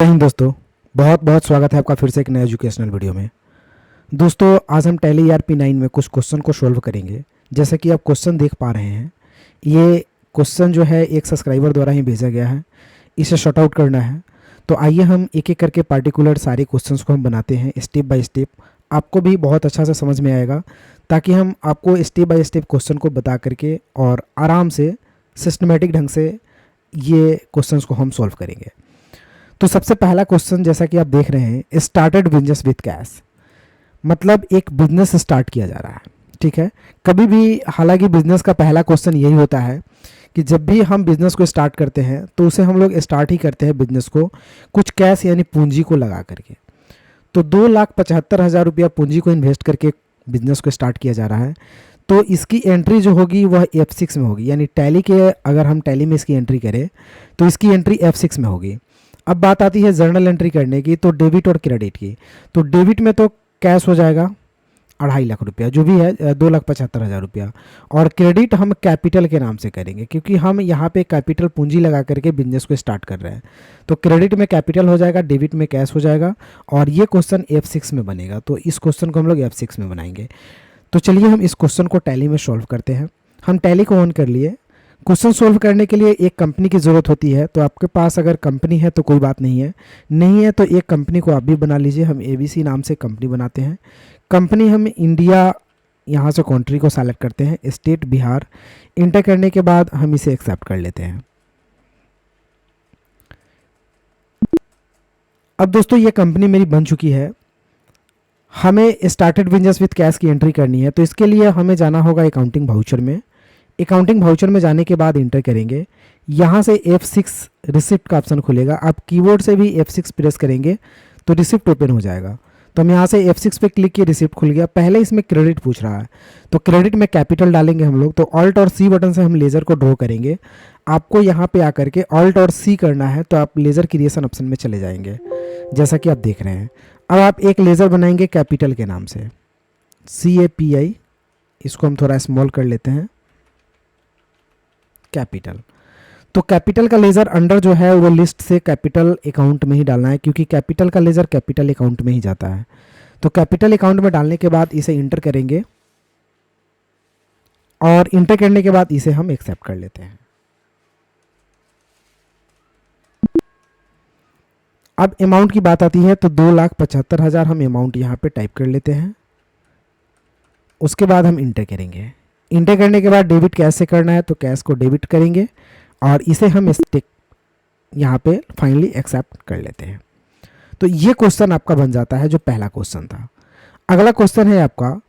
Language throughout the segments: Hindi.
जय हिंद दोस्तों, बहुत बहुत स्वागत है आपका फिर से एक नया एजुकेशनल वीडियो में। दोस्तों आज हम टैली ERP9 में कुछ क्वेश्चन को सॉल्व करेंगे। जैसे कि आप क्वेश्चन देख पा रहे हैं, ये क्वेश्चन जो है एक सब्सक्राइबर द्वारा ही भेजा गया है, इसे शॉर्ट आउट करना है। तो आइए हम एक एक करके पार्टिकुलर सारे क्वेश्चंस को हम बनाते हैं स्टेप बाय स्टेप। आपको भी बहुत अच्छा से समझ में आएगा, ताकि हम आपको स्टेप बाय स्टेप क्वेश्चन को बता करके और आराम से सिस्टमेटिक ढंग से ये क्वेश्चंस को हम सॉल्व करेंगे। तो सबसे पहला क्वेश्चन जैसा कि आप देख रहे हैं, स्टार्टेड बिजनेस विथ कैश, मतलब एक बिजनेस स्टार्ट किया जा रहा है। ठीक है, कभी भी हालांकि बिजनेस का पहला क्वेश्चन यही होता है कि जब भी हम बिजनेस को स्टार्ट करते हैं तो उसे हम लोग स्टार्ट ही करते हैं बिजनेस को कुछ कैश यानी पूंजी को लगा करके। तो 2,75,000 रुपया पूंजी को इन्वेस्ट करके बिजनेस को स्टार्ट किया जा रहा है। तो इसकी एंट्री जो होगी वह F6 में होगी, यानी टैली के अगर हम टैली में इसकी एंट्री करें तो इसकी एंट्री F6 में होगी। अब बात आती है जर्नल एंट्री करने की, तो डेबिट और क्रेडिट की। तो डेबिट में तो कैश हो जाएगा 2.5 लाख रुपया, जो भी है 2,75,000 रुपया, और क्रेडिट हम कैपिटल के नाम से करेंगे क्योंकि हम यहाँ पे कैपिटल पूंजी लगा करके बिजनेस को स्टार्ट कर रहे हैं। तो क्रेडिट में कैपिटल हो जाएगा, डेबिट में कैश हो जाएगा, और ये क्वेश्चन F6 में बनेगा। तो इस क्वेश्चन को हम लोग F6 में बनाएंगे। तो चलिए हम इस क्वेश्चन को टैली में सॉल्व करते हैं। हम टैली को ऑन कर लिए। क्वेश्चन सोल्व करने के लिए एक कंपनी की ज़रूरत होती है। तो आपके पास अगर कंपनी है तो कोई बात नहीं है तो एक कंपनी को आप भी बना लीजिए। हम ABC नाम से कंपनी बनाते हैं। कंपनी हम इंडिया, यहाँ से कंट्री को सेलेक्ट करते हैं, स्टेट बिहार। इंटर करने के बाद हम इसे एक्सेप्ट कर लेते हैं। अब दोस्तों ये कंपनी मेरी बन चुकी है। हमें स्टार्टेड बिजनेस विथ कैश की एंट्री करनी है। तो इसके लिए हमें जाना होगा अकाउंटिंग वाउचर में। अकाउंटिंग वाउचर में जाने के बाद इंटर करेंगे। यहाँ से F6 रिसिप्ट का ऑप्शन खुलेगा। आप कीबोर्ड से भी F6 प्रेस करेंगे तो रिसिप्ट ओपन हो जाएगा। तो हम यहाँ से F6 पे क्लिक किए, रिसिप्ट खुल गया। पहले इसमें क्रेडिट पूछ रहा है, तो क्रेडिट में कैपिटल डालेंगे हम लोग। तो ऑल्ट और C बटन से हम लेज़र को ड्रॉ करेंगे। आपको यहाँ पे आकर के ऑल्ट और C करना है, तो आप लेज़र क्रिएशन ऑप्शन में चले जाएंगे, जैसा कि आप देख रहे हैं। अब आप एक लेज़र बनाएंगे कैपिटल के नाम से, CAPI। इसको हम थोड़ा स्मॉल कर लेते हैं, कैपिटल। तो कैपिटल का लेज़र अंडर जो है वो लिस्ट से कैपिटल अकाउंट में ही डालना है, क्योंकि कैपिटल का लेज़र कैपिटल अकाउंट में ही जाता है। तो कैपिटल अकाउंट में डालने के बाद इसे इंटर करेंगे, और इंटर करने के बाद इसे हम एक्सेप्ट कर लेते हैं। अब अमाउंट की बात आती है, तो 2,75,000 हम अमाउंट यहाँ पे टाइप कर लेते हैं। उसके बाद हम इंटर करेंगे। इंटर करने के बाद डेबिट कैश से करना है, तो कैश को डेबिट करेंगे, और इसे हम स्टिक यहाँ पे फाइनली एक्सेप्ट कर लेते हैं। तो ये क्वेश्चन आपका बन जाता है, जो पहला क्वेश्चन था। अगला क्वेश्चन है आपका,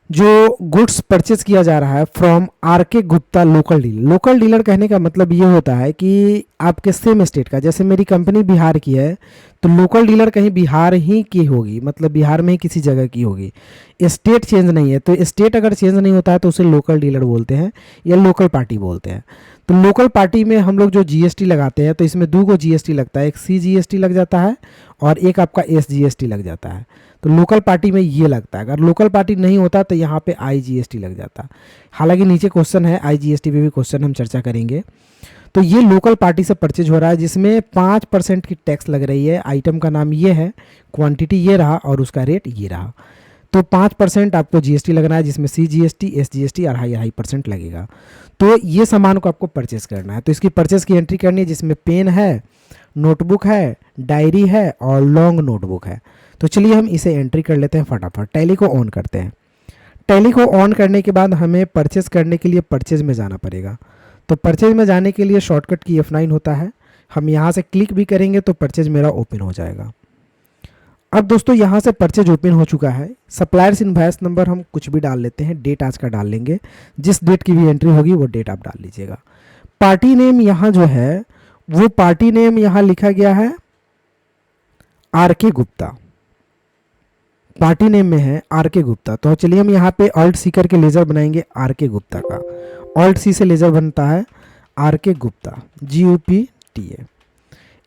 जो गुड्स परचेज किया जा रहा है from RK Gupta local dealer. Local dealer कहने का मतलब ये होता है कि आपके सेम स्टेट का, जैसे मेरी कंपनी बिहार की है तो लोकल डीलर कहीं बिहार ही की होगी, मतलब बिहार में ही किसी जगह की होगी। स्टेट चेंज नहीं है, तो स्टेट अगर चेंज नहीं होता है तो उसे लोकल डीलर बोलते हैं या लोकल पार्टी बोलते हैं। तो लोकल पार्टी में हम लोग जो GST लगाते हैं, तो इसमें 2 GST लगता है, एक CGST लग जाता है और एक आपका SGST लग जाता है। तो लोकल पार्टी में ये लगता है। अगर लोकल पार्टी नहीं होता तो यहाँ पे IGST लग जाता। हालांकि नीचे क्वेश्चन है IGST पे भी क्वेश्चन हम चर्चा करेंगे। तो ये लोकल पार्टी से परचेज हो रहा है, जिसमें 5% की टैक्स लग रही है। आइटम का नाम ये है, क्वांटिटी ये रहा, और उसका रेट ये रहा। तो 5% आपको GST लगना है, जिसमें CGST SGST 2.5% लगेगा। तो ये सामान को आपको परचेस करना है। तो इसकी परचेस की एंट्री करनी है, जिसमें पेन है, नोटबुक है, डायरी है और लॉन्ग नोटबुक है। तो चलिए हम इसे एंट्री कर लेते हैं फटाफट। टैली को ऑन करते हैं। टैली को ऑन करने के बाद हमें परचेस करने के लिए परचेज में जाना पड़ेगा। तो परचेज में जाने के लिए शॉर्टकट की F9 होता है। हम यहाँ से क्लिक भी करेंगे तो परचेज मेरा ओपन हो जाएगा। अब दोस्तों यहाँ से परचेज ओपन हो चुका है। सप्लायर्स इनवॉइस नंबर हम कुछ भी डाल लेते हैं, डेट आज का डाल लेंगे। जिस डेट की भी एंट्री होगी वो डेट आप डाल लीजिएगा। पार्टी नेम यहाँ जो है वो पार्टी नेम यहाँ लिखा गया है RK गुप्ता। पार्टी नेम में है RK गुप्ता। तो चलिए हम यहाँ पे ऑल्ट C करके लेज़र बनाएंगे RK गुप्ता का। ऑल्ट C से लेज़र बनता है RK गुप्ता, GUPTA।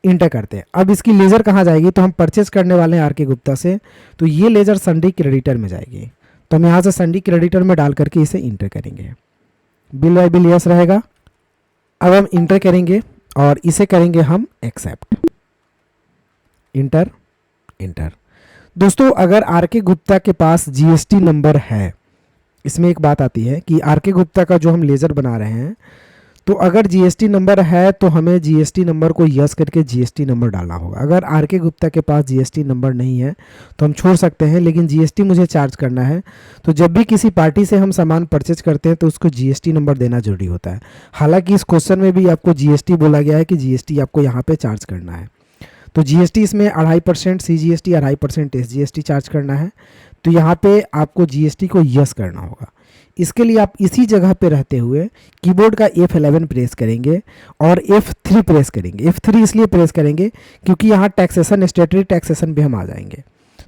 इंटर करते हैं। अब इसकी लेज़र कहाँ जाएगी, तो हम परचेस करने वाले हैं RK गुप्ता से, तो ये लेज़र संडे क्रेडिटर में जाएगी। तो हम यहाँ से संडे क्रेडिटर में डाल करके इसे इंटर करेंगे। बिल बाय बिल यस रहेगा। अब हम इंटर करेंगे और इसे करेंगे हम एक्सेप्ट। Inter, inter. दोस्तों अगर आर के गुप्ता के पास जीएसटी नंबर है, इसमें एक बात आती है कि आर के गुप्ता का जो हम लेज़र बना रहे हैं, तो अगर जीएसटी नंबर है तो हमें जीएसटी नंबर को यस करके जीएसटी नंबर डालना होगा। अगर आर के गुप्ता के पास जीएसटी नंबर नहीं है तो हम छोड़ सकते हैं, लेकिन जीएसटी मुझे चार्ज करना है। तो जब भी किसी पार्टी से हम सामान परचेज करते हैं तो उसको जीएसटी नंबर देना जरूरी होता है। हालांकि इस क्वेश्चन में भी आपको जीएसटी बोला गया है कि जीएसटी आपको यहाँ पे चार्ज करना है। तो जीएसटी इसमें 2.5% सीजीएसटी, 2.5% एसजीएसटी चार्ज करना है। तो यहाँ पे आपको जीएसटी को यस करना होगा। इसके लिए आप इसी जगह पे रहते हुए कीबोर्ड का F11 प्रेस करेंगे और F3 प्रेस करेंगे। F3 इसलिए प्रेस करेंगे क्योंकि यहाँ टैक्सेशन, स्टेटरी टैक्सेशन पे हम आ जाएंगे।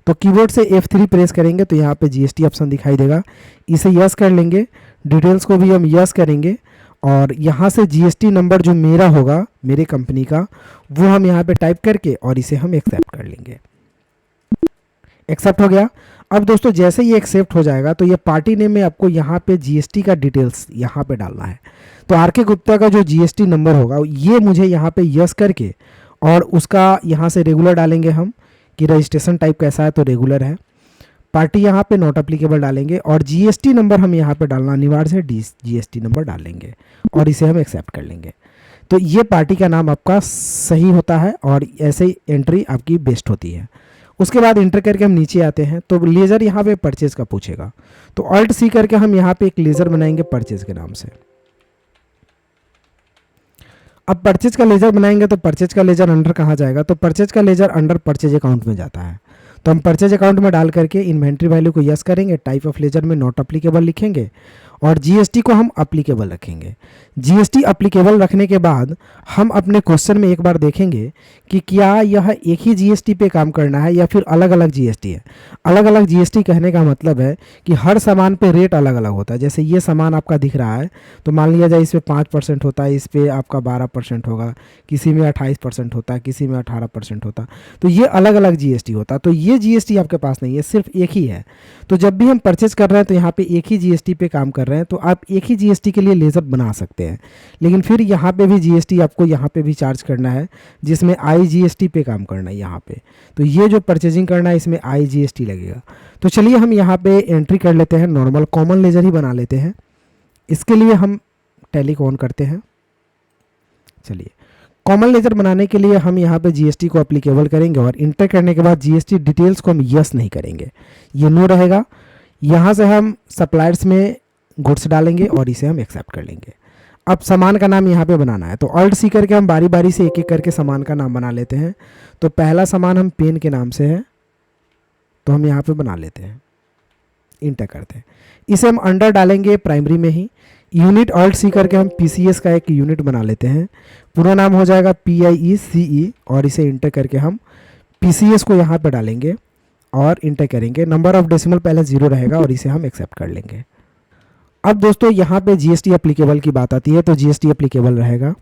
तो कीबोर्ड से F3 प्रेस करेंगे तो यहाँ पे जीएसटी ऑप्शन दिखाई देगा, इसे यस कर लेंगे। डिटेल्स को भी हम यस करेंगे और यहाँ से जीएसटी नंबर जो मेरा होगा, मेरे कंपनी का, वो हम यहाँ पे टाइप करके और इसे हम एक्सेप्ट कर लेंगे। एक्सेप्ट हो गया। अब दोस्तों जैसे ये एक्सेप्ट हो जाएगा तो ये पार्टी नेम में आपको यहाँ पे जीएसटी का डिटेल्स यहाँ पे डालना है। तो आर के गुप्ता का जो जीएसटी नंबर होगा ये मुझे यहाँ पे यस करके और उसका यहाँ से रेगुलर डालेंगे हम कि रजिस्ट्रेशन टाइप कैसा है, तो रेगुलर है। पार्टी यहाँ पे नॉट अप्लीकेबल डालेंगे और जीएसटी नंबर हम यहाँ पे डालना अनिवार्य है, जीएसटी नंबर डाल लेंगे और इसे हम एक्सेप्ट कर लेंगे। तो ये पार्टी का नाम आपका सही होता है और ऐसे ही एंट्री आपकी बेस्ट होती है। उसके बाद इंटर करके हम नीचे आते हैं तो लेज़र यहाँ पे परचेज का पूछेगा, तो ऑल्ट सी करके हम यहाँ पे एक लेज़र बनाएंगे परचेज के नाम से। अब परचेज का लेज़र बनाएंगे तो परचेज का लेज़र अंडर कहाँ जाएगा, तो परचेज का लेज़र अंडर परचेज अकाउंट में जाता है। तो हम परचेज अकाउंट में डाल करके इन्वेंट्री वैल्यू को यस करेंगे, टाइप ऑफ लेजर में नॉट अप्लीकेबल लिखेंगे और जीएसटी को हम अप्लीकेबल रखेंगे। जीएसटी अप्लीकेबल रखने के बाद हम अपने क्वेश्चन में एक बार देखेंगे कि क्या यह एक ही जीएसटी पे काम करना है या फिर अलग अलग जीएसटी है। अलग अलग जीएसटी कहने का मतलब है कि हर सामान पे रेट अलग अलग होता है। जैसे ये सामान आपका दिख रहा है तो मान लिया जाए इस पर 5% होता है, इस पर आपका 12% होगा, किसी में 28% होता है, किसी में 18% होता है। तो ये अलग अलग जीएसटी होता है। तो ये जीएसटी आपके पास नहीं है, सिर्फ एक ही है। तो जब भी हम परचेज कर रहे हैं तो यहाँ पे एक ही जीएसटी पे काम कर रहे हैं, तो आप एक ही जीएसटी के लिए लेजर बना सकते हैं। लेकिन फिर यहाँ पे भी जीएसटी आपको यहाँ पे भी चार्ज करना है, जिसमें आईजीएसटी पे काम करना है यहाँ पे। तो ये जो परचेजिंग करना है इसमें आईजीएसटी लगेगा। तो चलिए हम यहाँ पे एंट्री कर लेते हैं, नॉर्मल कॉमन लेजर ही बना लेते हैं। इसके लिए हम टैली को ऑन करते हैं। चलिए कॉमन लेजर बनाने के लिए हम यहाँ पे जीएसटी को अप्लीकेबल करेंगे और इंटर करने के बाद जीएसटी डिटेल्स को हम यस नहीं करेंगे, ये नो रहेगा। यहाँ से हम सप्लायर्स में गुड्स डालेंगे और इसे हम एक्सेप्ट कर लेंगे। अब सामान का नाम यहाँ पे बनाना है, तो ऑल्ट सी करके हम बारी बारी से एक एक करके सामान का नाम बना लेते हैं। तो पहला सामान हम पेन के नाम से है तो हम यहाँ पे बना लेते हैं, इंटर करते हैं। इसे हम अंडर डालेंगे प्राइमरी में ही। यूनिट ऑल्ट सी करके हम पीसीएस का एक यूनिट बना लेते हैं, पूरा नाम हो जाएगा PIECE और इसे इंटर करके हम पीसीएस को यहाँ पे डालेंगे और इंटर करेंगे। नंबर ऑफ डेसिमल पहले 0 रहेगा और इसे हम एक्सेप्ट कर लेंगे। अब दोस्तों यहाँ पे जीएसटी अप्लीकेबल की बात आती है, तो जीएसटी अप्लीकेबल रहेगा।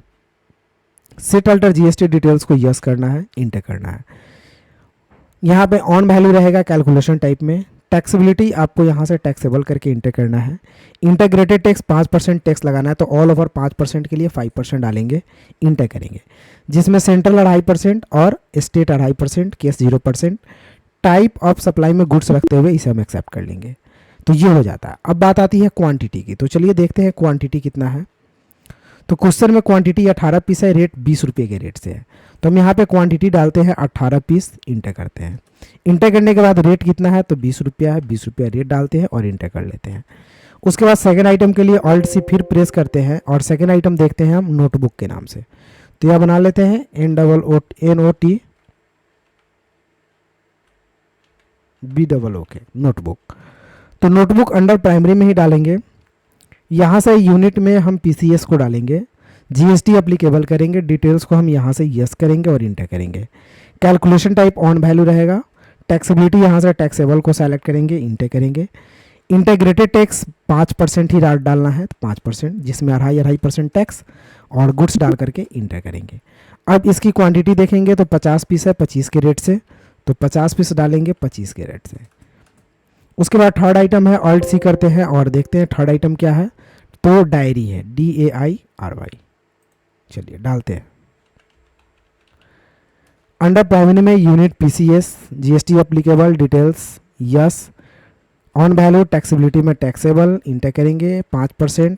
सेट अल्टर जीएसटी डिटेल्स को यस करना है, इंटर करना है। यहाँ पे ऑन वैल्यू रहेगा कैलकुलेशन टाइप में। टैक्सेबिलिटी आपको यहाँ से टैक्सेबल करके इंटर करना है। इंटीग्रेटेड टैक्स 5% टैक्स लगाना है, तो ऑल ओवर 5% के लिए 5% डालेंगे, इंटर करेंगे। जिसमें सेंट्रल 2.5% और state 2.5%, case 0%। Type of supply में गुड्स रखते हुए इसे हम एक्सेप्ट कर लेंगे। तो ये हो जाता है। अब बात आती है क्वांटिटी की, तो चलिए देखते हैं क्वांटिटी कितना है। तो क्वेश्चन में क्वांटिटी 18 पीस है, रेट 20 रुपये के रेट से है। तो हम यहाँ पे क्वांटिटी डालते हैं 18 पीस, इंटर करते हैं। इंटर करने के बाद रेट कितना है, तो 20 रुपया है, 20 रुपया रेट डालते हैं और इंटर कर लेते हैं। उसके बाद सेकंड आइटम के लिए ऑल्ट सी फिर प्रेस करते हैं और सेकंड आइटम देखते हैं हम नोटबुक के नाम से। तो यह बना लेते हैं NOTBOOK नोटबुक। तो नोटबुक अंडर प्राइमरी में ही डालेंगे। यहाँ से यूनिट में हम पीसीएस को डालेंगे, जीएसटी अप्लीकेबल करेंगे, डिटेल्स को हम यहाँ से यस करेंगे और इंटर करेंगे। कैलकुलेशन टाइप ऑन वैल्यू रहेगा। टैक्सेबिलिटी यहाँ से टैक्सेबल को सेलेक्ट करेंगे, इंटर करेंगे। इंटीग्रेटेड टैक्स 5% ही डालना है, तो 5%, जिसमें 2.5% टैक्स और गुड्स डाल करके इंटर करेंगे। अब इसकी क्वांटिटी देखेंगे तो 50 पीस है 25 के रेट से, तो 50 पीस डालेंगे 25 के रेट से। उसके बाद थर्ड आइटम है, ऑल्ट सी करते हैं और देखते हैं थर्ड आइटम क्या है। तो डायरी है, DAIRY। चलिए डालते हैं। अंडर प्राइमरी में unit PCS, GST applicable, details yes, on value taxability में टैक्सेबल इंटर करेंगे 5%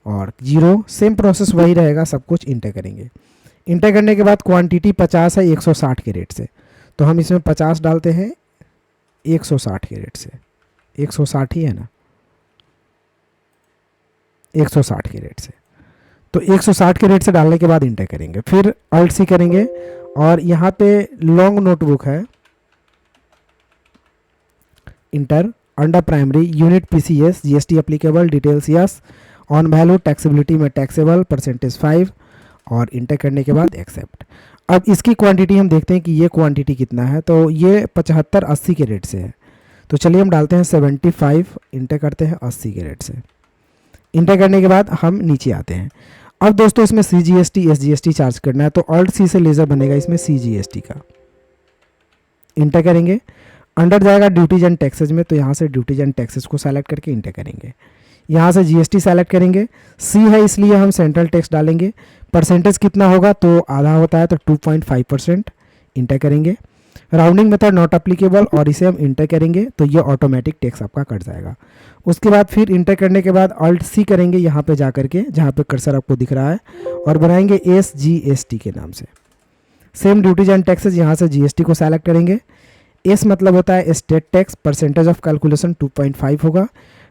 और 0, सेम प्रोसेस वही रहेगा, सब कुछ इंटर करेंगे। इंटर करने के बाद क्वांटिटी 50 है 160 के रेट से, तो हम इसमें 50 डालते हैं 160 के रेट से, 160 ही है ना, 160 के रेट से। तो 160 के रेट से डालने के बाद इंटर करेंगे, फिर अल्ट सी करेंगे और यहाँ पे लॉन्ग नोटबुक है, inter under primary unit PCS, GST applicable, details yes, on value taxability में टैक्सेबल परसेंटेज 5 और इंटर करने के बाद एक्सेप्ट। अब इसकी क्वांटिटी हम देखते हैं कि ये क्वांटिटी कितना है, तो ये 75-80 के रेट से है, तो चलिए हम डालते हैं 75, इंटर करते हैं 80 के रेट से। इंटर करने के बाद हम नीचे आते हैं। अब दोस्तों इसमें सीजीएसटी एसजीएसटी चार्ज करना है, तो ऑल्ट सी से लेजर बनेगा इसमें सीजीएसटी का, इंटर करेंगे। अंडर जाएगा ड्यूटीज एंड टैक्सेज में, तो यहाँ से ड्यूटीज एंड टैक्सेज को सेलेक्ट करके इंटर करेंगे। यहाँ से जीएसटी सेलेक्ट करेंगे, सी है इसलिए हम सेंट्रल टैक्स डालेंगे। परसेंटेज कितना होगा, तो आधा होता है तो 2.5%, इंटर करेंगे। राउंडिंग मेथड नॉट अप्लीकेबल और इसे हम इंटर करेंगे तो ये ऑटोमेटिक टैक्स आपका कट जाएगा। उसके बाद फिर इंटर करने के बाद अल्ट सी करेंगे यहाँ पे जा करके, जहाँ पे कर्सर आपको दिख रहा है, और बनाएंगे एसजीएसटी के नाम से। सेम ड्यूटीज एंड टैक्सेज, यहाँ से जीएसटी को सेलेक्ट करेंगे। एस मतलब होता है state tax, percentage of calculation 2.5 होगा।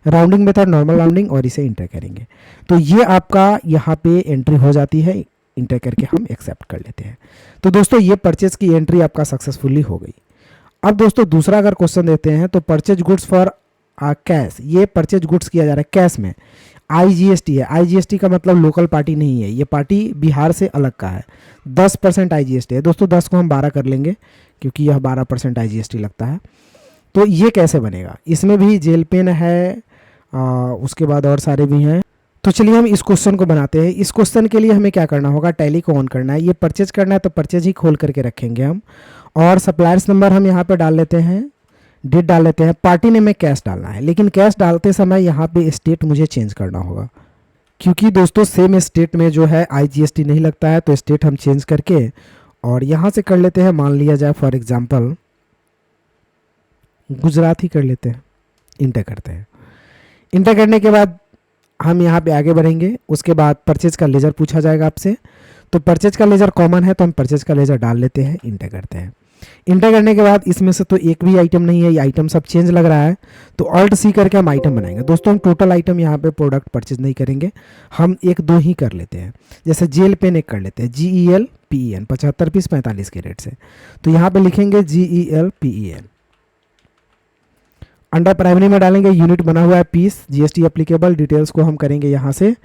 राउंडिंग मेथड नॉर्मल राउंडिंग और इसे इंटर करेंगे। तो ये आपका यहाँ पे एंट्री हो जाती है, इंटर करके हम एक्सेप्ट कर लेते हैं। तो दोस्तों ये परचेज की एंट्री आपका सक्सेसफुली हो गई। अब दोस्तों दूसरा अगर क्वेश्चन देते हैं तो परचेज गुड्स फॉर कैश, ये परचेज गुड्स किया जा रहा है कैश में। आईजीएसटी है, आईजीएसटी का मतलब लोकल पार्टी नहीं है, ये पार्टी बिहार से अलग का है। 10% आईजीएसटी है दोस्तों, 10 को हम 12 कर लेंगे क्योंकि यह 12% आईजीएसटी लगता है। तो ये कैसे बनेगा, इसमें भी जेल पेन है, उसके बाद और सारे भी हैं। तो चलिए हम इस क्वेश्चन को बनाते हैं। इस क्वेश्चन के लिए हमें क्या करना होगा, टैली को ऑन करना है। ये परचेज करना है तो परचेज ही खोल करके रखेंगे हम, और सप्लायर्स नंबर हम यहाँ पे डाल लेते हैं, डेट डाल लेते हैं। पार्टी नेम में कैश डालना है, लेकिन कैश डालते समय यहाँ पे स्टेट मुझे चेंज करना होगा, क्योंकि दोस्तों सेम स्टेट में जो है आईजीएसटी नहीं लगता है। तो स्टेट हम चेंज करके और यहाँ से कर लेते हैं, मान लिया जाए फॉर एग्जाम्पल गुजरात ही कर लेते हैं, इंटर करते हैं। इंटर करने के बाद हम यहाँ पे आगे बढ़ेंगे। उसके बाद परचेज का लेजर पूछा जाएगा आपसे, तो परचेज का लेजर कॉमन है तो हम परचेज का लेजर डाल लेते हैं, इंटर करते हैं। इंटर करने के बाद इसमें से तो एक भी आइटम नहीं है, ये आइटम सब चेंज लग रहा है, तो ऑल्ट सी करके हम आइटम बनाएंगे। दोस्तों हम टोटल आइटम यहाँ पे प्रोडक्ट परचेज नहीं करेंगे, हम 1-2 ही कर लेते हैं। जैसे जेल पेन एक कर लेते हैं, GEL PEN 75 पीस 45 के रेट से, तो यहाँ पे लिखेंगे GEL PEN। अंडर प्राइमरी में डालेंगे, यूनिट बना हुआ है पीस, जीएसटी एप्लीकेबल, डिटेल्स को हम करेंगे यहाँ से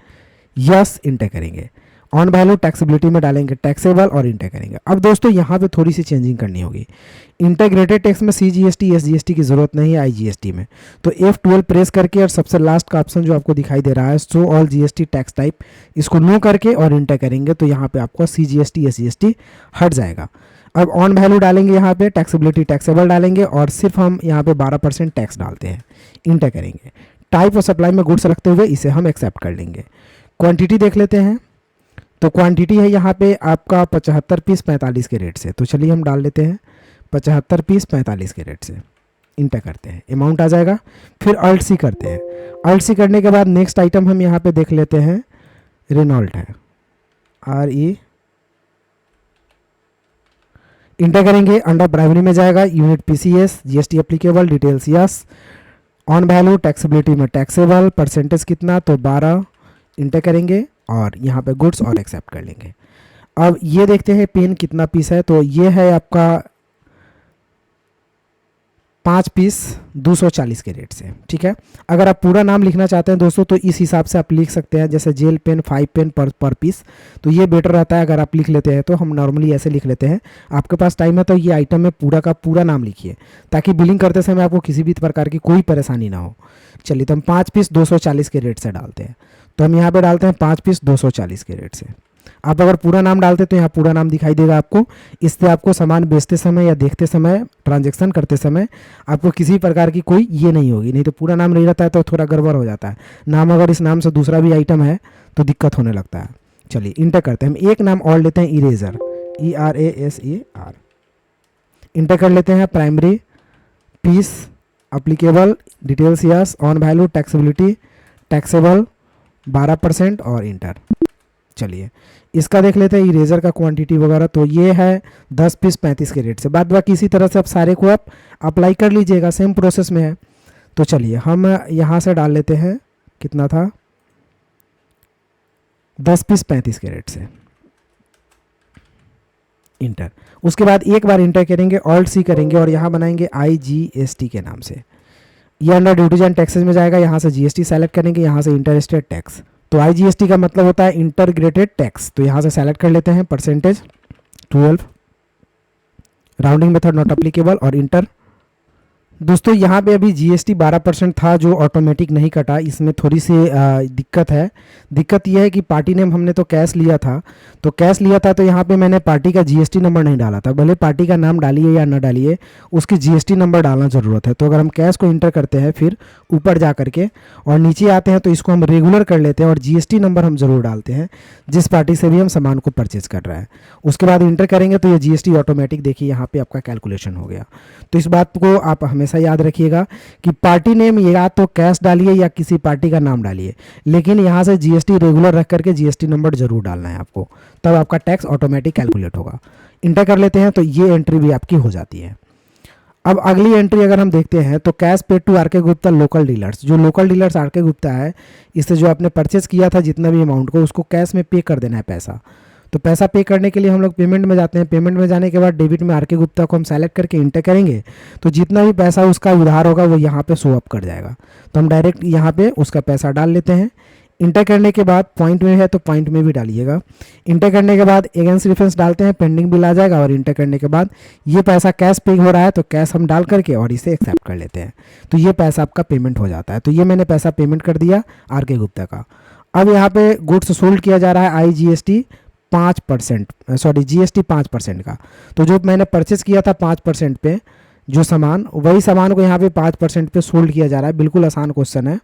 यस, इंटर करेंगे। ऑन वैल्यू टैक्सेबिलिटी में डालेंगे टैक्सेबल और इंटर करेंगे। अब दोस्तों यहाँ पे थोड़ी सी चेंजिंग करनी होगी। इंटीग्रेटेड टैक्स में सीजीएसटी एसजीएसटी की जरूरत नहीं है आईजीएसटी में, तो F12 प्रेस करके और सबसे लास्ट का ऑप्शन जो आपको दिखाई दे रहा है show all GST tax type, इसको नो करके और इंटर करेंगे तो यहाँ पे आपको सीजीएसटी एसजीएसटी हट जाएगा। अब ऑन वैल्यू डालेंगे, यहाँ पे टैक्सेबिलिटी टैक्सेबल डालेंगे और सिर्फ हम यहाँ पे 12% टैक्स डालते हैं, इंटर करेंगे। टाइप और सप्लाई में गुड्स रखते हुए इसे हम एक्सेप्ट कर लेंगे। क्वांटिटी देख लेते हैं, तो क्वांटिटी है यहाँ पे आपका 75 पीस 45 के रेट से, तो चलिए हम डाल लेते हैं 75 पीस 45 के रेट से, इंटर करते हैं, अमाउंट आ जाएगा। फिर अल्ट सी करते हैं। अल्ट सी करने के बाद नेक्स्ट आइटम हम यहाँ पे देख लेते हैं, रेनॉल्ट है, RE, इंटर करेंगे। अंडर प्राइमरी में जाएगा, unit PCS, GST applicable, details yes, on value taxability में टैक्सेबल, परसेंटेज कितना तो 12, इंटर करेंगे और यहाँ पे गुड्स और एक्सेप्ट कर लेंगे। अब ये देखते हैं पेन कितना पीस है, तो ये है आपका 5 पीस 240 के रेट से, ठीक है। अगर आप पूरा नाम लिखना चाहते हैं दोस्तों तो इस हिसाब से आप लिख सकते हैं, जैसे जेल पेन 5 पेन पर पीस, तो ये बेटर रहता है। अगर आप लिख लेते हैं तो हम नॉर्मली ऐसे लिख लेते हैं। आपके पास टाइम है तो ये आइटम में पूरा का पूरा नाम लिखिए, ताकि बिलिंग करते समय आपको किसी भी प्रकार की कोई परेशानी ना हो। चलिए तो हम 5 पीस 240 के रेट से डालते हैं, तो हम यहाँ पे डालते हैं 5 पीस 240 के रेट से। आप अगर पूरा नाम डालते तो यहाँ पूरा नाम दिखाई देगा आपको। इससे आपको सामान बेचते समय या देखते समय, ट्रांजैक्शन करते समय आपको किसी प्रकार की कोई ये नहीं होगी। नहीं तो पूरा नाम नहीं रहता है तो थोड़ा गड़बड़ हो जाता है। नाम अगर इस नाम से दूसरा भी आइटम है तो दिक्कत होने लगता है। चलिए इंटर करते हैं। हम एक नाम और लेते हैं, इरेजर, ERASER, इंटर कर लेते हैं primary piece applicable details yes on value taxability taxable 12% और इंटर। चलिए इसका देख लेते हैं इरेजर का क्वांटिटी वगैरह, तो ये है 10 पीस 35 के रेट से। बाद बाकी इसी तरह से आप सारे को आप अप्लाई कर लीजिएगा, सेम प्रोसेस में है। तो चलिए हम यहाँ से डाल लेते हैं, कितना था 10 पीस 35 के रेट से, इंटर। उसके बाद एक बार इंटर करेंगे, ऑल्ट सी करेंगे और यहाँ बनाएंगे IGST के नाम से। ये अंडर ड्यूटीज एंड टैक्सेस में जाएगा, यहाँ से GST सेलेक्ट करेंगे, यहाँ से इंटरस्टेट टैक्स। तो IGST का मतलब होता है इंटरग्रेटेड टैक्स। तो यहाँ से सेलेक्ट कर लेते हैं percentage 12, rounding method not applicable और इंटर। दोस्तों यहाँ पे अभी GST 12% था जो ऑटोमेटिक नहीं कटा, इसमें थोड़ी सी दिक्कत है। दिक्कत यह है कि पार्टी नेम हमने तो कैश लिया था, तो यहाँ पे मैंने पार्टी का GST नंबर नहीं डाला था। भले पार्टी का नाम डालिए या ना डालिए, उसकी GST नंबर डालना ज़रूरत है। तो अगर हम कैश को इंटर करते हैं फिर ऊपर जा करके और नीचे आते हैं तो इसको हम रेगुलर कर लेते हैं और GST नंबर हम ज़रूर डालते हैं जिस पार्टी से भी हम सामान को परचेज कर रहा है। उसके बाद इंटर करेंगे तो ये GST ऑटोमेटिक देखिए यहाँ पे आपका कैलकुलेशन हो गया। तो इस बात को आप हमेशा याद रखिएगा कि पार्टी नेम या तो कैश डालिए या किसी पार्टी का नाम डालिए, लेकिन यहाँ से GST रेगुलर रख करके GST नंबर जरूर डालना है आपको, तब आपका टैक्स ऑटोमेटिक कैलकुलेट होगा। इंटर कर लेते हैं तो ये एंट्री भी आपकी हो जाती है। अब अगली एंट्री अगर हम देखते हैं तो कैश पेड टू आर के गुप्ता लोकल डीलर्स। जो लोकल डीलर्स आर के गुप्ता है, इससे जो आपने परचेज किया था जितना भी अमाउंट को, उसको कैश में पे कर देना है पैसा। तो पैसा पे करने के लिए हम लोग पेमेंट में जाते हैं। पेमेंट में जाने के बाद डेबिट में आर के गुप्ता को हम सेलेक्ट करके इंटर करेंगे तो जितना भी पैसा उसका उधार होगा वो यहाँ पे शो अप कर जाएगा। तो हम डायरेक्ट यहाँ पे उसका पैसा डाल लेते हैं। इंटर करने के बाद पॉइंट में है तो पॉइंट में भी डालिएगा। इंटर करने के बाद अगेंस्ट रेफरेंस डालते हैं, पेंडिंग बिल आ जाएगा और इंटर करने के बाद ये पैसा कैश पे हो रहा है तो कैश हम डाल करके और इसे एक्सेप्ट कर लेते हैं। तो ये पैसा आपका पेमेंट हो जाता है। तो ये मैंने पैसा पेमेंट कर दिया आर के गुप्ता का। अब यहाँ पे गुड्स सोल्ड किया जा रहा है IGST 5%, GST 5% का। तो जो मैंने परचेस किया था 5% पे जो सामान, वही सामान को यहाँ पे 5% पे सोल्ड किया जा रहा है। बिल्कुल आसान क्वेश्चन है,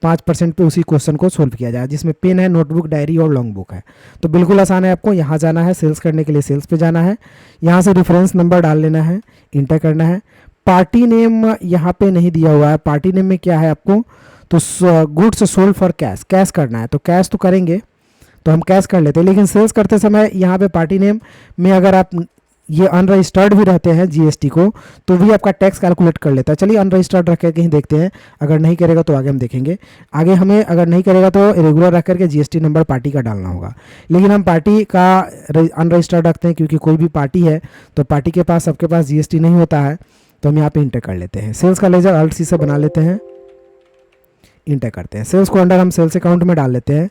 5% पे उसी क्वेश्चन को सोल्व किया जाए, जिसमें पेन है, नोटबुक, डायरी और लॉन्ग बुक है। तो बिल्कुल आसान है। आपको यहाँ जाना है, सेल्स करने के लिए सेल्स पे जाना है, यहाँ से रेफरेंस नंबर डाल लेना है, इंटर करना है। पार्टी नेम यहाँ पे नहीं दिया हुआ है। पार्टी नेम में क्या है आपको, तो goods sold for cash, cash करना है। तो कैश तो करेंगे, तो हम कैश कर लेते हैं, लेकिन सेल्स करते समय यहाँ पे पार्टी नेम में अगर आप ये अनरजिस्टर्ड भी रहते हैं GST को, तो भी आपका टैक्स कैलकुलेट कर लेता है। चलिए अनरजिस्टर्ड रख करके कहीं देखते हैं, अगर नहीं करेगा तो आगे हम देखेंगे। आगे हमें अगर नहीं करेगा तो रेगुलर रख करके GST नंबर पार्टी का डालना होगा, लेकिन हम पार्टी का अनरजिस्टर्ड रखते हैं क्योंकि कोई भी पार्टी है तो पार्टी के पास, सबके पास GST नहीं होता है। तो हम यहाँ पे इंटर कर लेते हैं। सेल्स का लेजर अल्ट सी से बना लेते हैं, इंटर करते हैं। सेल्स को अंडर हम सेल्स अकाउंट में डाल लेते हैं।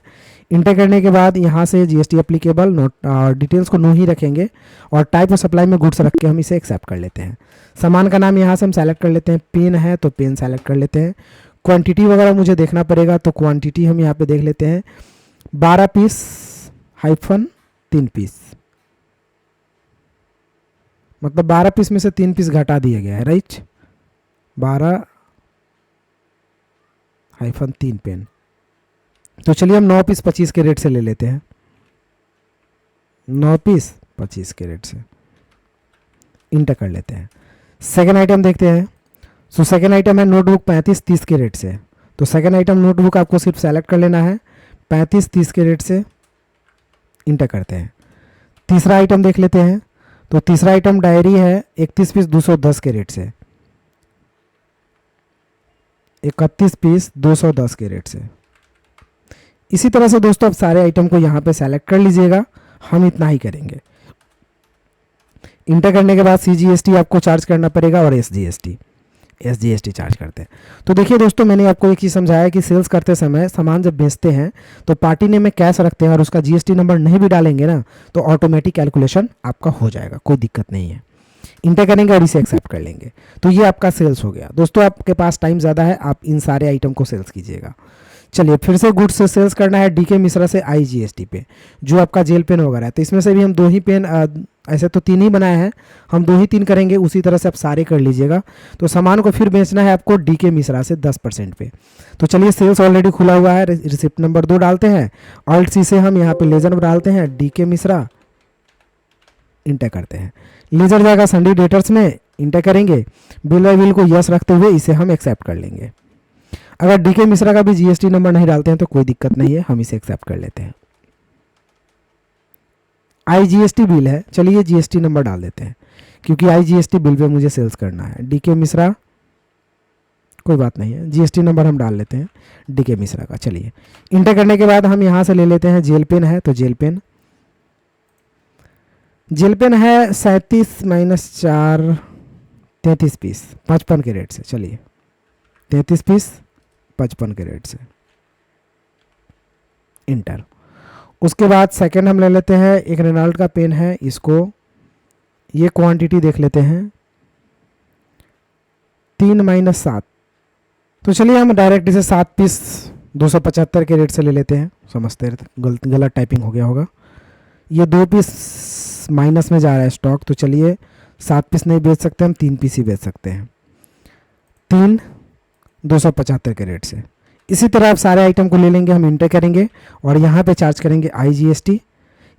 इंटर करने के बाद यहाँ से GST एप्लीकेबल नोट डिटेल्स को नो ही रखेंगे और टाइप ऑफ सप्लाई में गुड्स रख के हम इसे एक्सेप्ट कर लेते हैं। सामान का नाम यहाँ से हम सेलेक्ट कर लेते हैं। पेन है तो पेन सेलेक्ट कर लेते हैं। क्वांटिटी वगैरह मुझे देखना पड़ेगा, तो क्वांटिटी हम यहाँ पे देख लेते हैं 12 पीस हाइफन 3 पीस, मतलब 12 पीस में से 3 पीस घटा दिया गया है, राइट। 12 hyphen 3 pen. तो चलिए हम 9 पीस 25 के रेट से ले लेते हैं। 9 पीस 25 के रेट से इंटर कर लेते हैं। सेकेंड आइटम देखते हैं। सो सेकेंड आइटम है नोटबुक 35-30 के रेट से। तो सेकेंड आइटम नोटबुक आपको सिर्फ सेलेक्ट कर लेना है 35-30 के रेट से, इंटर करते हैं। तीसरा आइटम देख लेते हैं। तो तीसरा आइटम डायरी है 31 पीस 210 के रेट से, 31 पीस 210 के रेट से। इसी तरह से दोस्तों आप सारे आइटम को यहाँ पे सेलेक्ट कर लीजिएगा, हम इतना ही करेंगे। इंटर करने के बाद CGST आपको चार्ज करना पड़ेगा और SGST चार्ज करते हैं। तो देखिए दोस्तों, मैंने आपको एक चीज़ समझाया कि सेल्स करते समय सामान जब बेचते हैं तो पार्टी नेम में कैश रखते हैं और उसका GST नंबर नहीं भी डालेंगे ना तो ऑटोमेटिक कैलकुलेशन आपका हो जाएगा, कोई दिक्कत नहीं है। इंटर करेंगे और इसे एक्सेप्ट कर लेंगे। तो ये आपका सेल्स हो गया। दोस्तों आपके पास टाइम ज़्यादा है, आप इन सारे आइटम को सेल्स कीजिएगा। चलिए फिर से गुड्स से सेल्स करना है DK मिश्रा से IGST पे, जो आपका जेल पेन वगैरह है। तो इसमें से भी हम 2 ही पेन, ऐसे तो 3 ही बनाए हैं, हम 2 ही 3 करेंगे। उसी तरह से आप सारे कर लीजिएगा। तो सामान को फिर बेचना है आपको DK मिश्रा से 10% पे। तो चलिए सेल्स ऑलरेडी खुला हुआ है, रिसिप्ट नंबर 2 डालते हैं। ऑल्ट सी से हम यहाँ पे लेजर डालते हैं DK मिश्रा इंटर करते हैं। लेजर जाएगा सन्डी डेटर्स में, इंटर करेंगे। बिल बाय बिल को यस रखते हुए इसे हम एक्सेप्ट कर लेंगे। अगर डीके मिश्रा का भी जीएसटी नंबर नहीं डालते हैं तो कोई दिक्कत नहीं है, हम इसे एक्सेप्ट कर लेते हैं। आईजीएसटी बिल है, चलिए जीएसटी नंबर डाल देते हैं क्योंकि आईजीएसटी बिल पे मुझे सेल्स करना है। डीके मिश्रा, कोई बात नहीं है, जीएसटी नंबर हम डाल लेते हैं डीके मिश्रा का। चलिए इंटर करने के बाद हम यहाँ से ले लेते हैं जेल पेन है, तो जेल पेन है 37 - 4 33 पीस 55 के रेट से। चलिए 33 पीस 55 के रेट से, इंटर। उसके बाद सेकंड हम ले लेते हैं, एक रेनॉल्ट का पेन है, इसको ये क्वांटिटी देख लेते हैं 3 - 7। तो चलिए हम डायरेक्ट इसे 7 पीस 275 के रेट से ले लेते हैं। समझते हैं गलत टाइपिंग हो गया होगा। ये 2 पीस माइनस में जा रहा है स्टॉक, तो चलिए 7 पीस नहीं बेच सकते, हम 3 पीस ही बेच सकते हैं 3 275 के रेट से। इसी तरह आप सारे आइटम को ले लेंगे, हम इंटर करेंगे और यहाँ पे चार्ज करेंगे आईजीएसटी।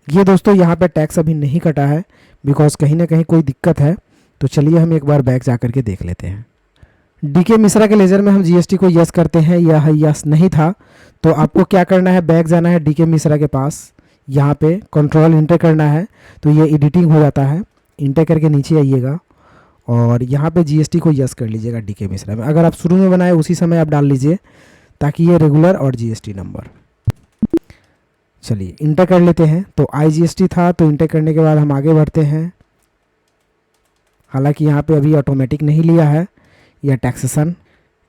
ये दोस्तों यहाँ पे टैक्स अभी नहीं कटा है बिकॉज कहीं ना कहीं कोई दिक्कत है। तो चलिए हम एक बार बैक जा करके देख लेते हैं। डीके मिश्रा के लेजर में हम जीएसटी को यस करते हैं, यह यस नहीं था। तो आपको क्या करना है, बैक जाना है डीके मिश्रा के पास, यहाँ पे कंट्रोल इंटर करना है तो ये एडिटिंग हो जाता है। इंटर करके नीचे आइएगा और यहाँ पे जीएसटी को यस कर लीजिएगा डीके मिश्रा में। अगर आप शुरू में बनाए उसी समय आप डाल लीजिए ताकि ये रेगुलर और जीएसटी नंबर। चलिए इंटर कर लेते हैं। तो आईजीएसटी था, तो इंटर करने के बाद हम आगे बढ़ते हैं। हालांकि यहाँ पे अभी ऑटोमेटिक नहीं लिया है या टैक्सेशन।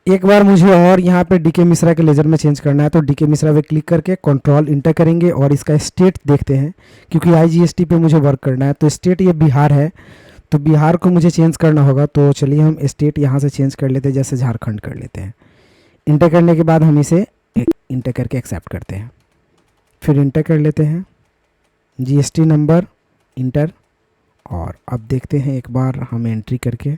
एक बार मुझे और यहाँ पे डीके मिश्रा के लेजर में चेंज करना है, तो डीके मिश्रा पे क्लिक करके कंट्रोल इंटर करेंगे और इसका स्टेट देखते हैं क्योंकि आईजीएसटी पे मुझे वर्क करना है। तो स्टेट ये बिहार है, तो बिहार को मुझे चेंज करना होगा। तो चलिए हम स्टेट यहाँ से चेंज कर लेते हैं, जैसे झारखंड कर लेते हैं। इंटर करने के बाद हम इसे इंटर करके एक्सेप्ट करते हैं, फिर इंटर कर लेते हैं जीएसटी नंबर, इंटर। और अब देखते हैं एक बार हम एंट्री करके।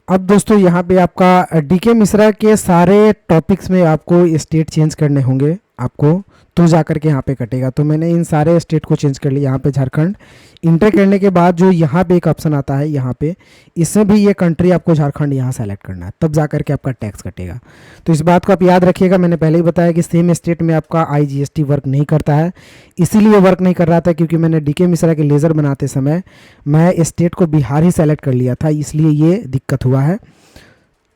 अब दोस्तों यहाँ पे आपका डीके मिश्रा के सारे टॉपिक्स में आपको स्टेट चेंज करने होंगे आपको, तो जा कर के यहाँ पे कटेगा। तो मैंने इन सारे स्टेट को चेंज कर लिया। यहाँ पे झारखंड इंटर करने के बाद जो यहाँ पे एक ऑप्शन आता है, यहाँ पे इसमें भी ये कंट्री आपको झारखंड यहाँ सेलेक्ट करना है, तब जा कर के आपका टैक्स कटेगा। तो इस बात को आप याद रखिएगा। मैंने पहले ही बताया कि सेम स्टेट में आपका आईजीएसटी वर्क नहीं करता है, इसीलिए वर्क नहीं कर रहा था क्योंकि मैंने डीके मिश्रा के लेज़र बनाते समय मैं स्टेट को बिहार ही सेलेक्ट कर लिया था, इसलिए ये दिक्कत हुआ है,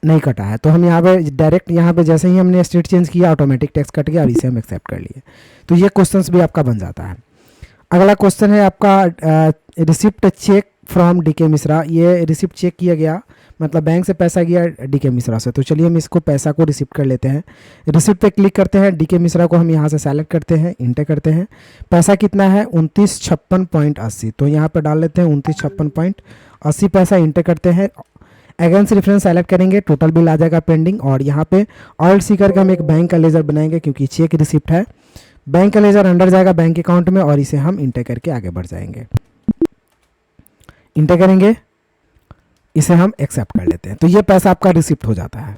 नहीं कटा है। तो हम यहाँ पे डायरेक्ट यहाँ पे जैसे ही हमने स्टेट चेंज किया ऑटोमेटिक टैक्स कट गया और इसे हम एक्सेप्ट कर लिए। तो ये क्वेश्चंस भी आपका बन जाता है। अगला क्वेश्चन है आपका receipt check from DK Mishra. ये रिसिप्ट चेक किया गया, मतलब बैंक से पैसा गया डीके मिश्रा से। तो चलिए हम इसको पैसा को रिसिप्ट कर लेते हैं। रिसिप्ट पे क्लिक करते हैं, डीके मिश्रा को हम यहाँ से सेलेक्ट करते हैं, इंटर करते हैं। पैसा कितना है 2956.80, तो यहाँ पर डाल लेते हैं 2956.80 पैसा, इंटर करते हैं। अगेंस्ट रेफरेंस सेलेक्ट करेंगे, टोटल बिल आ जाएगा पेंडिंग। और यहाँ पे ऑल्ट सी करके हम एक बैंक का लेजर बनाएंगे क्योंकि चेक रिसिप्ट है। बैंक का लेजर अंडर जाएगा बैंक अकाउंट में और इसे हम इंटर करके आगे बढ़ जाएंगे। इंटर करेंगे, इसे हम एक्सेप्ट कर लेते हैं। तो ये पैसा आपका रिसिप्ट हो जाता है।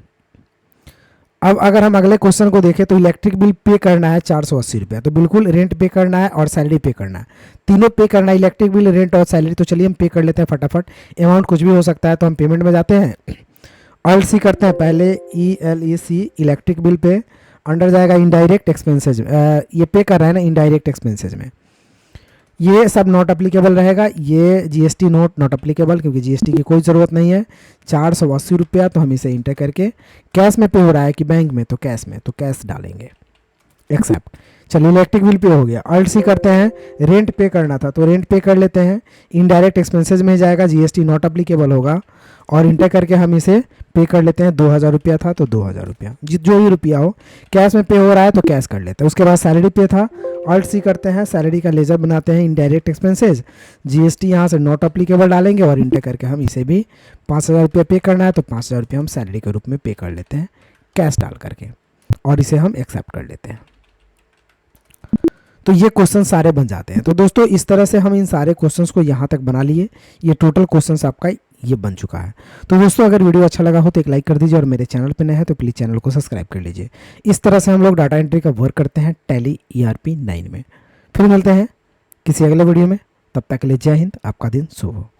अब अगर हम अगले क्वेश्चन को देखें तो इलेक्ट्रिक बिल पे करना है 480 रुपया। तो बिल्कुल रेंट पे करना है और सैलरी पे करना है, तीनों पे करना है, इलेक्ट्रिक बिल, रेंट और सैलरी। तो चलिए हम पे कर लेते हैं फटाफट। अमाउंट कुछ भी हो सकता है, तो हम पेमेंट में जाते हैं, ऑल्ट सी करते हैं पहले, ELEC electric bill pay, under जाएगा इनडायरेक्ट एक्सपेंसेज। ये पे कर रहा है ना इनडायरेक्ट एक्सपेंसेज में, ये सब नॉट अप्लीकेबल रहेगा। ये जीएसटी नॉट अप्लीकेबल क्योंकि जीएसटी की कोई ज़रूरत नहीं है। 480 रुपया, तो हम इसे इंटर करके कैश में पे हो रहा है कि बैंक में, तो कैश में, तो कैश डालेंगे, एक्सेप्ट। चलिए इलेक्ट्रिक बिल पे हो गया। ऑल्ट सी करते हैं, रेंट पे करना था तो रेंट पे कर लेते हैं, इनडायरेक्ट एक्सपेंसेज में जाएगा, जीएसटी नॉट अप्लीकेबल होगा और इंटर करके हम इसे पे कर लेते हैं। 2000 रुपया था तो 2000 रुपया, जो भी रुपया हो, कैश में पे हो रहा है तो कैश कर लेते हैं। उसके बाद सैलरी पे था, ऑल्ट सी करते हैं, सैलरी का लेजर बनाते हैं, इनडायरेक्ट एक्सपेंसेज, जीएसटी यहाँ से नॉट अप्लीकेबल डालेंगे और इंटर करके हम इसे भी 5000 रुपया पे करना है तो 5000 रुपया हम सैलरी के रूप में पे कर लेते हैं कैश डाल करके और इसे हम एक्सेप्ट कर लेते हैं। तो ये क्वेश्चन सारे बन जाते हैं। तो दोस्तों इस तरह से हम इन सारे क्वेश्चंस को यहाँ तक बना लिए। ये टोटल क्वेश्चंस आपका ये बन चुका है। तो दोस्तों अगर वीडियो अच्छा लगा हो तो एक लाइक कर दीजिए और मेरे चैनल पे नए हैं तो प्लीज़ चैनल को सब्सक्राइब कर लीजिए। इस तरह से हम लोग डाटा एंट्री का वर्क करते हैं टैली ERP 9 में। फिर मिलते हैं किसी अगले वीडियो में। तब तक के लिए जय हिंद, आपका दिन शुभ हो।